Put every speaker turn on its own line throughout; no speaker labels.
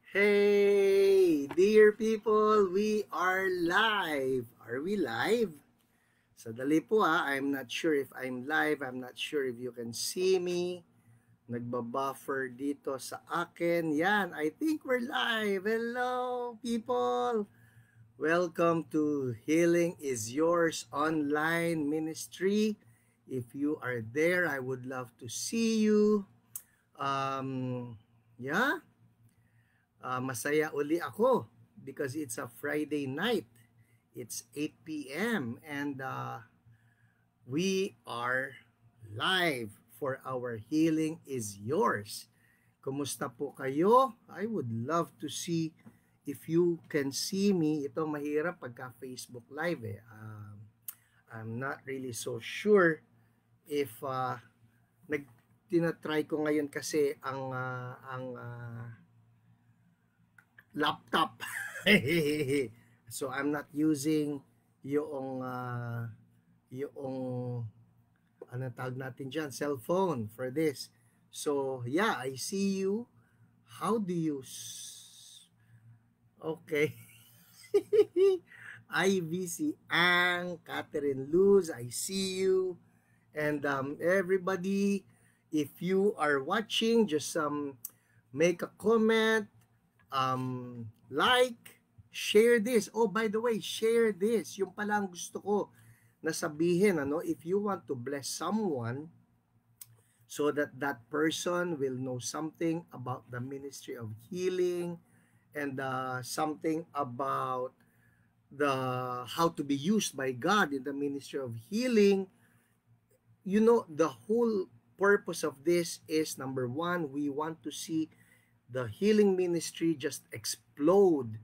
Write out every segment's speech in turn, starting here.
Hey, dear people, we are live. Are we live? Sadali po I'm not sure if I'm live. I'm not sure if you can see me. Nagbabuffer dito sa akin. Yan, I think we're live. Hello, people. Welcome to Healing is Yours online ministry. If you are there, I would love to see you. Yeah, masaya uli ako because it's a Friday night. It's 8 p.m. and we are live for our Healing is Yours. Kumusta po kayo? I would love to see if you can see me. Ito mahirap pagka Facebook Live eh. I'm not really so sure if nag tinatry ko ngayon kasi ang laptop. So I'm not using yung ano tawag natin diyan, cellphone for this. So yeah, I see you. How do you Okay. IVC Ang, Catherine Luz, I see you. And everybody, if you are watching, just make a comment, like, share this. Oh, by the way, share this. Yung pala ang gusto ko na sabihin, ano, if you want to bless someone so that that person will know something about the ministry of healing and something about the how to be used by God in the ministry of healing. You know, the whole purpose of this is, number one, we want to see the healing ministry just explode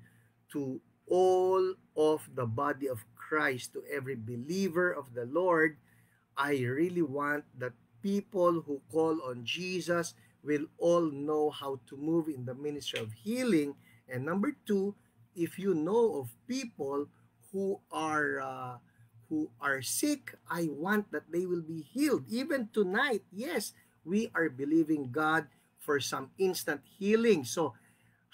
to all of the body of Christ, to every believer of the Lord. I really want that people who call on Jesus will all know how to move in the ministry of healing. And number two, if you know of people who are sick, I want that they will be healed. Even tonight, yes, we are believing God for some instant healing. So,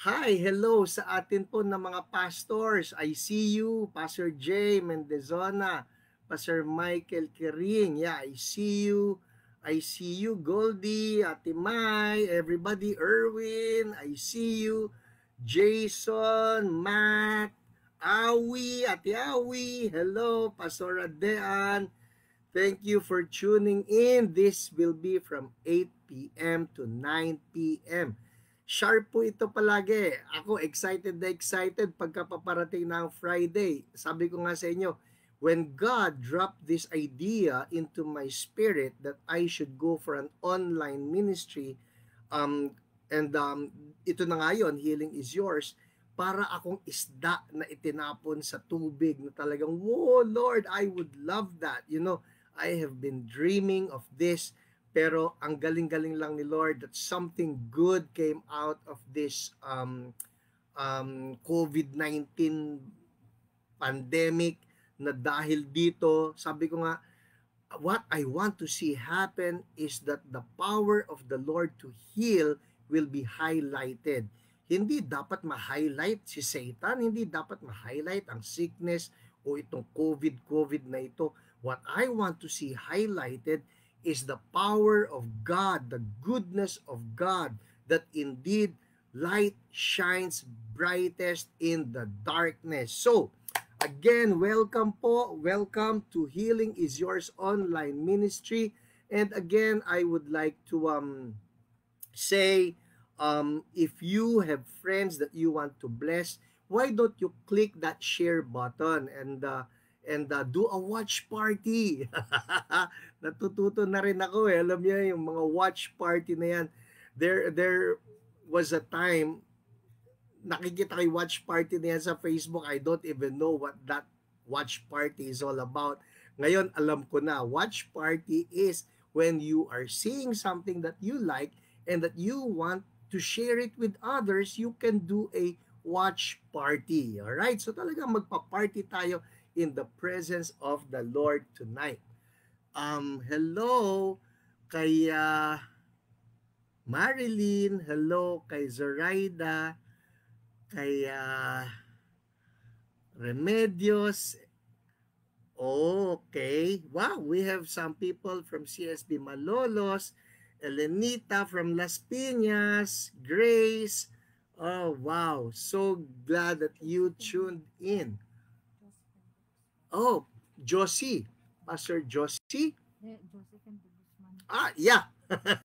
hi, hello sa atin po na mga pastors. I see you, Pastor Jay Mendezona, Pastor Michael Kiring. Yeah, I see you. I see you, Goldie, Ate Mai, everybody, Erwin, I see you, Jason, Matt, Awi, Ate Awi, hello, Pastor Adean. Thank you for tuning in. This will be from 8 p.m. to 9 p.m. Sharp po ito palagi. Ako excited na excited pagka paparating na ang Friday. Sabi ko nga sa inyo, when God dropped this idea into my spirit that I should go for an online ministry, um, and ito na nga yun, Healing is Yours, para akong isda na itinapon sa tubig na talagang, whoa, Lord, I would love that. You know, I have been dreaming of this, pero ang galing-galing lang ni Lord that something good came out of this COVID-19 pandemic, na dahil dito, sabi ko nga, what I want to see happen is that the power of the Lord to heal will be highlighted. Hindi dapat ma-highlight si Satan, hindi dapat ma-highlight ang sickness o itong COVID na ito. What I want to see highlighted is the power of God, the goodness of God, that indeed light shines brightest in the darkness. So, again, welcome po. Welcome to Healing is Yours online ministry. And again, I would like to say, if you have friends that you want to bless, why don't you click that share button and do a watch party? Natututo na rin ako eh. Alam niyo yung mga watch party na yan. There was a time nakikita ko yung watch party niya sa Facebook. I don't even know what that watch party is all about. Ngayon, alam ko na. Watch party is when you are seeing something that you like and that you want to share it with others, you can do a watch party. Alright? So talagang magpa-party tayo in the presence of the Lord tonight. Hello kay Marilyn. Hello kay Zoraida. kay Remedios. Okay. Wow, we have some people from CSB Malolos, Elenita from Las Piñas, Grace. Oh, wow. So glad that you tuned in. Oh, Josie. Pastor Josie.
Josephine de Guzman.
Ah, yeah.